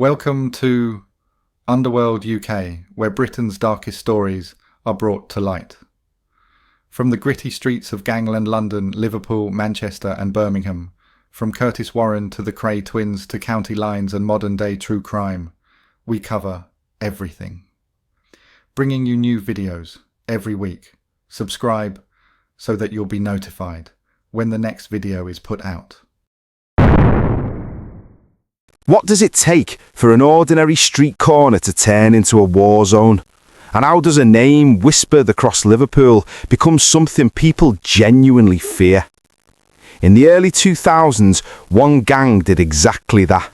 Welcome to Underworld UK, where Britain's darkest stories are brought to light. From the gritty streets of gangland London, Liverpool, Manchester and Birmingham, from Curtis Warren to the Cray twins to county lines and modern-day true crime, we cover everything. Bringing you new videos every week. Subscribe so that you'll be notified when the next video is put out. What does it take for an ordinary street corner to turn into a war zone? And how does a name whispered across Liverpool become something people genuinely fear? In the early 2000s, one gang did exactly that.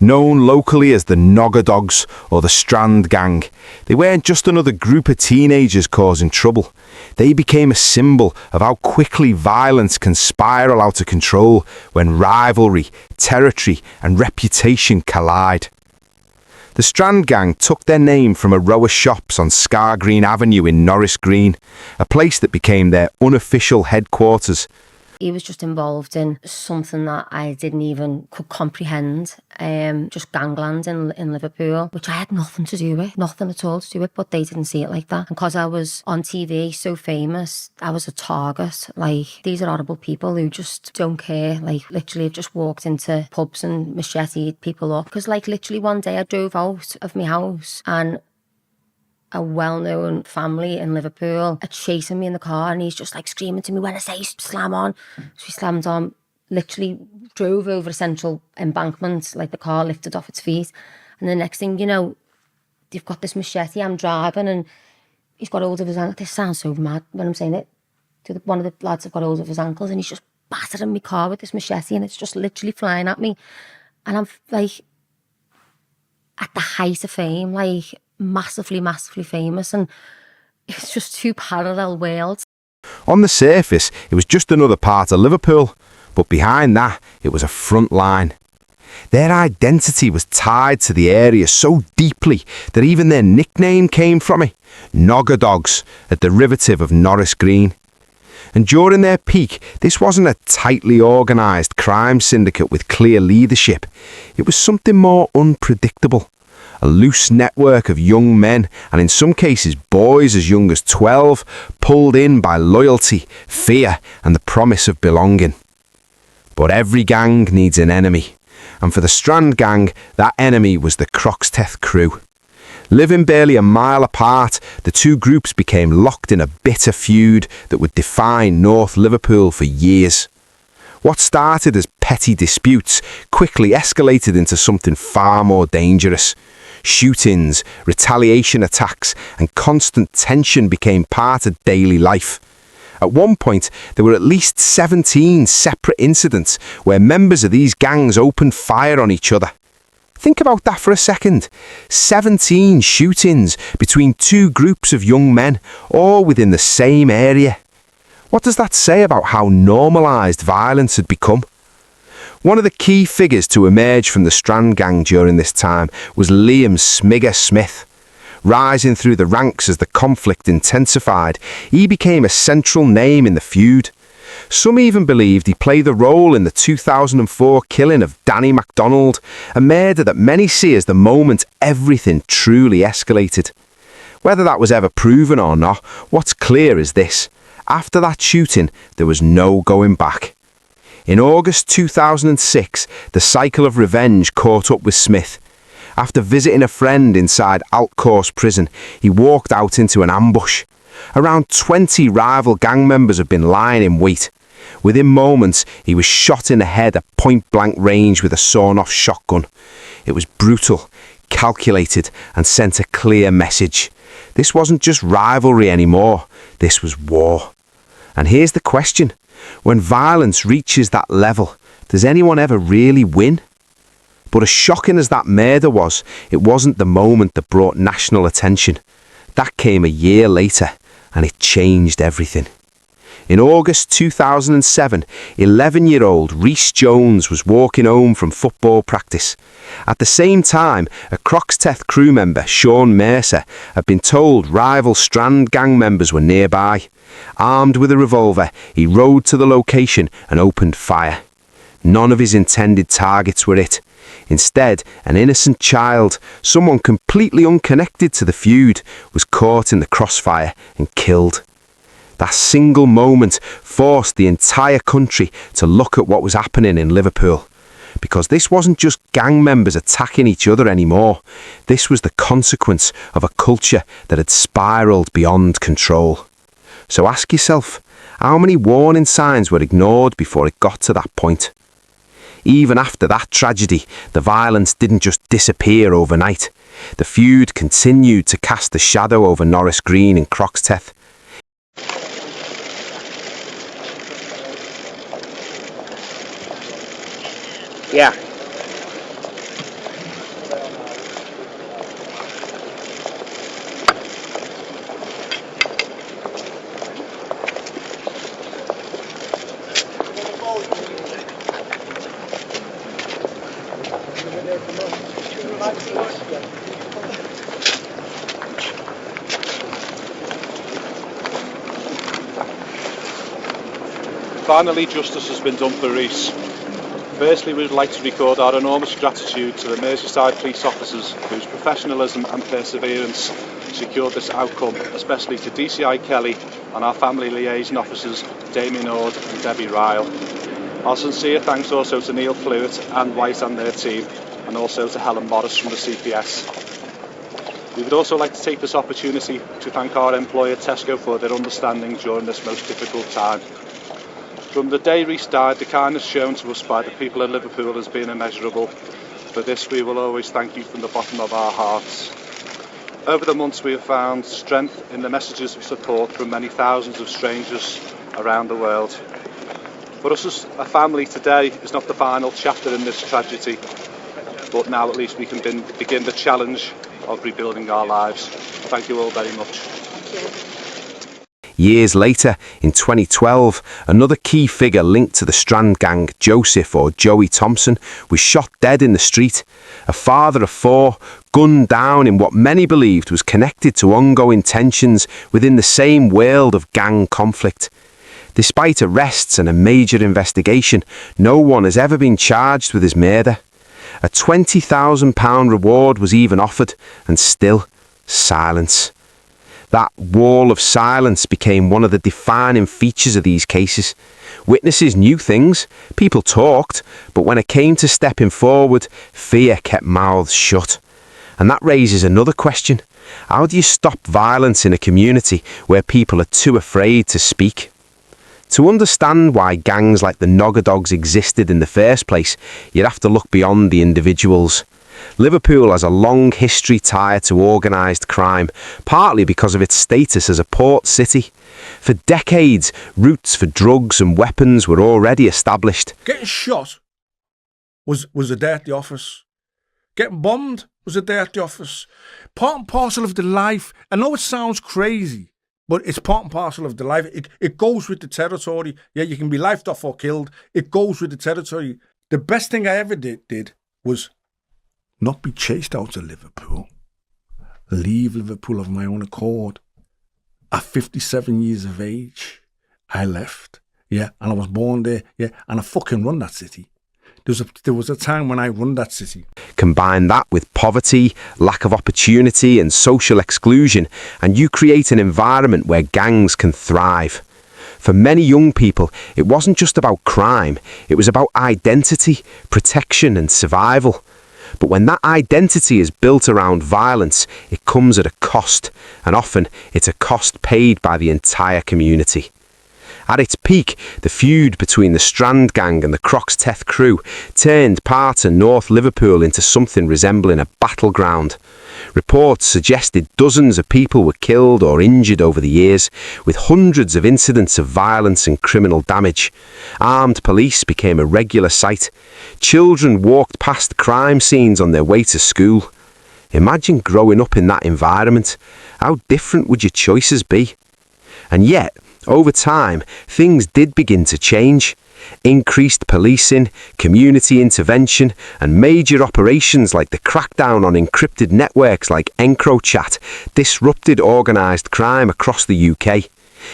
Known locally as the Nogga Dogs or the Strand Gang, they weren't just another group of teenagers causing trouble. They became a symbol of how quickly violence can spiral out of control when rivalry, territory and reputation collide. The Strand Gang took their name from a row of shops on Scar Green Avenue in Norris Green, a place that became their unofficial headquarters. He was just involved in something that I didn't even could comprehend, just gangland in Liverpool, which I had nothing to do with, nothing at all to do with, but they didn't see it like that. And because I was on TV, so famous, I was a target. Like, these are horrible people who just don't care, like literally have just walked into pubs and macheted people up. Because like literally one day I drove out of my house and a well-known family in Liverpool are chasing me in the car and he's just like screaming to me, when I say slam on. So he slammed on, literally drove over a central embankment, like the car lifted off its feet. And the next thing you know, they've got this machete, I'm driving and he's got hold of his ankle. This sounds so mad when I'm saying it. One of the lads have got hold of his ankles and he's just battering my car with this machete and it's just literally flying at me. And I'm like, at the height of fame, like, massively famous, and it's just two parallel worlds. On the surface, it was just another part of Liverpool, but behind that, it was a front line. Their identity was tied to the area so deeply that even their nickname came from it, Nogga Dogs, a derivative of Norris Green. And during their peak, this wasn't a tightly organised crime syndicate with clear leadership. It was something more unpredictable. A loose network of young men, and in some cases boys as young as 12, pulled in by loyalty, fear and the promise of belonging. But every gang needs an enemy, and for the Strand Gang, that enemy was the Croxteth Crew. Living barely a mile apart, the two groups became locked in a bitter feud that would define North Liverpool for years. What started as petty disputes quickly escalated into something far more dangerous. Shootings, retaliation attacks and constant tension became part of daily life. At one point, there were at least 17 separate incidents where members of these gangs opened fire on each other. Think about that for a second. 17 shootings between two groups of young men, all within the same area. What does that say about how normalised violence had become? One of the key figures to emerge from the Strand Gang during this time was Liam Smigger Smith. Rising through the ranks as the conflict intensified, he became a central name in the feud. Some even believed he played a role in the 2004 killing of Danny MacDonald, a murder that many see as the moment everything truly escalated. Whether that was ever proven or not, what's clear is this: after that shooting, there was no going back. In August 2006, the cycle of revenge caught up with Smith. After visiting a friend inside Altcourse prison, he walked out into an ambush. Around 20 rival gang members had been lying in wait. Within moments, he was shot in the head at point-blank range with a sawn-off shotgun. It was brutal, calculated, and sent a clear message. This wasn't just rivalry anymore, this was war. And here's the question: when violence reaches that level, does anyone ever really win? But as shocking as that murder was, it wasn't the moment that brought national attention. That came a year later, and it changed everything. In August 2007, 11-year-old Rhys Jones was walking home from football practice. At the same time, a Croxteth Crew member, Sean Mercer, had been told rival Strand Gang members were nearby. Armed with a revolver, he rode to the location and opened fire. None of his intended targets were hit. Instead, an innocent child, someone completely unconnected to the feud, was caught in the crossfire and killed. That single moment forced the entire country to look at what was happening in Liverpool. Because this wasn't just gang members attacking each other anymore. This was the consequence of a culture that had spiralled beyond control. So ask yourself, how many warning signs were ignored before it got to that point? Even after that tragedy, the violence didn't just disappear overnight. The feud continued to cast a shadow over Norris Green and Croxteth. Yeah. Finally, justice has been done for Rhys. Firstly, we would like to record our enormous gratitude to the Merseyside police officers whose professionalism and perseverance secured this outcome, especially to DCI Kelly and our family liaison officers Damien Ord and Debbie Ryle. Our sincere thanks also to Neil Flewitt and White and their team, and also to Helen Morris from the CPS. We would also like to take this opportunity to thank our employer Tesco for their understanding during this most difficult time. From the day Rhys died, the kindness shown to us by the people of Liverpool has been immeasurable. For this we will always thank you from the bottom of our hearts. Over the months we have found strength in the messages of support from many thousands of strangers around the world. For us as a family, today is not the final chapter in this tragedy, but now at least we can begin the challenge of rebuilding our lives. Thank you all very much. Years later, in 2012, another key figure linked to the Strand Gang, Joseph or Joey Thompson, was shot dead in the street. A father of four, gunned down in what many believed was connected to ongoing tensions within the same world of gang conflict. Despite arrests and a major investigation, no one has ever been charged with his murder. A £20,000 reward was even offered, and still, silence. That wall of silence became one of the defining features of these cases. Witnesses knew things, people talked, but when it came to stepping forward, fear kept mouths shut. And that raises another question. How do you stop violence in a community where people are too afraid to speak? To understand why gangs like the Nogga Dogs existed in the first place, you'd have to look beyond the individuals. Liverpool has a long history tied to organised crime, partly because of its status as a port city. For decades, routes for drugs and weapons were already established. Getting shot was a day at the office. Getting bombed was a day at the office. Part and parcel of the life. I know it sounds crazy, but it's part and parcel of the life. It goes with the territory. Yeah, you can be lifed off or killed. It goes with the territory. The best thing I ever did was not be chased out of Liverpool. Leave Liverpool of my own accord. At 57 years of age, I left. Yeah, and I was born there. Yeah, and I fucking run that city. There was a time when I run that city. Combine that with poverty, lack of opportunity and social exclusion, and you create an environment where gangs can thrive. For many young people, it wasn't just about crime, it was about identity, protection and survival. But when that identity is built around violence, it comes at a cost, and often it's a cost paid by the entire community. At its peak, the feud between the Strand Gang and the Croxteth Crew turned parts of North Liverpool into something resembling a battleground. Reports suggested dozens of people were killed or injured over the years, with hundreds of incidents of violence and criminal damage. Armed police became a regular sight. Children walked past crime scenes on their way to school. Imagine growing up in that environment. How different would your choices be? And yet, over time, things did begin to change. Increased policing, community intervention, and major operations like the crackdown on encrypted networks like EncroChat disrupted organised crime across the UK.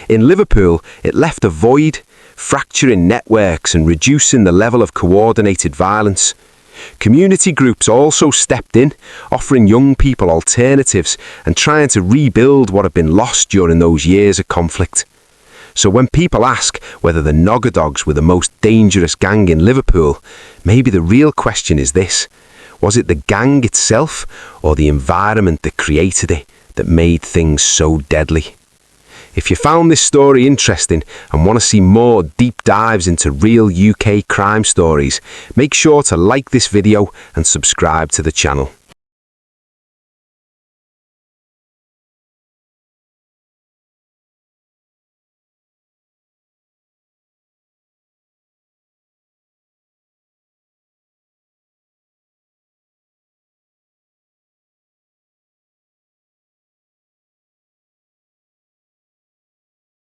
In Liverpool, it left a void, fracturing networks and reducing the level of coordinated violence. Community groups also stepped in, offering young people alternatives and trying to rebuild what had been lost during those years of conflict. So when people ask whether the Nogga Dogs were the most dangerous gang in Liverpool, maybe the real question is this: was it the gang itself or the environment that created it that made things so deadly? If you found this story interesting and want to see more deep dives into real UK crime stories, make sure to like this video and subscribe to the channel.